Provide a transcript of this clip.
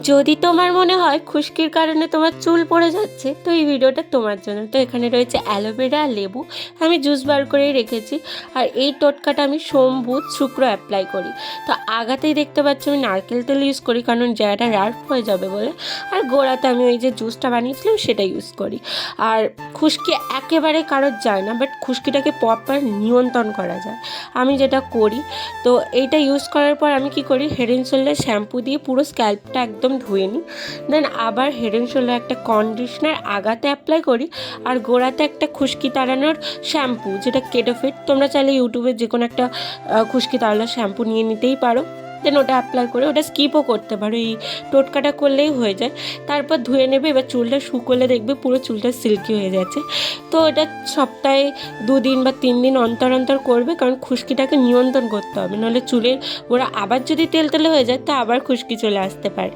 যদি তোমার মনে হয় খুশকির কারণে তোমার চুল পড়ে যাচ্ছে, তো এই ভিডিওটা তোমার জন্য। তো এখানে রয়েছে অ্যালোভেরা আর লেবু, আমি জুস বার করেই রেখেছি। আর এই টোটকাটা আমি সোম বুধ শুক্র অ্যাপ্লাই করি। তো আগাতেই দেখতে পাচ্ছি আমি নারকেল তেল ইউজ করি, কারণ জায়গাটা রাফ হয়ে যাবে বলে। আর গোড়াতে আমি ওই যে জুসটা বানিয়েছিলাম সেটা ইউজ করি। আর খুশকি একেবারে কারোর যায় না, বাট খুশকিটাকে প্রপার নিয়ন্ত্রণ করা যায়, আমি যেটা করি। তো এইটা ইউজ করার পর আমি কি করি, হেড অ্যান্ড শোল্ডার শ্যাম্পু দিয়ে পুরো স্ক্যাল্পটা একদম ধুয়ে নিই। দেন আবার হেড অ্যান্ড শোল্ডার একটা কন্ডিশনার আগাতে অ্যাপ্লাই করি, আর গোড়াতে একটা খুশকি তাড়ানোর শ্যাম্পু, যেটা কেটোফিট। তোমরা চাইলে ইউটিউবে যে কোনো একটা খুশকি তাড়ানোর শ্যাম্পু নিয়ে নিতেই পারো। দেন ওটা অ্যাপ্লাই করে ওটা স্কিপও করতে পারো, এই টোটকাটা করলেই হয়ে যায়। তারপর ধুয়ে নেবে। এবার চুলটা শুকোলে দেখবে পুরো চুলটা সিল্কি হয়ে যাচ্ছে। তো এটা সপ্তাহে 2 দিন বা 3 দিন অন্তর অন্তর করবে, কারণ খুশকিটাকে নিয়ন্ত্রণ করতে হবে, নাহলে চুলের গোড়া আবার যদি তেল তেলে হয়ে যায় তো আবার খুশকি চলে আসতে পারে।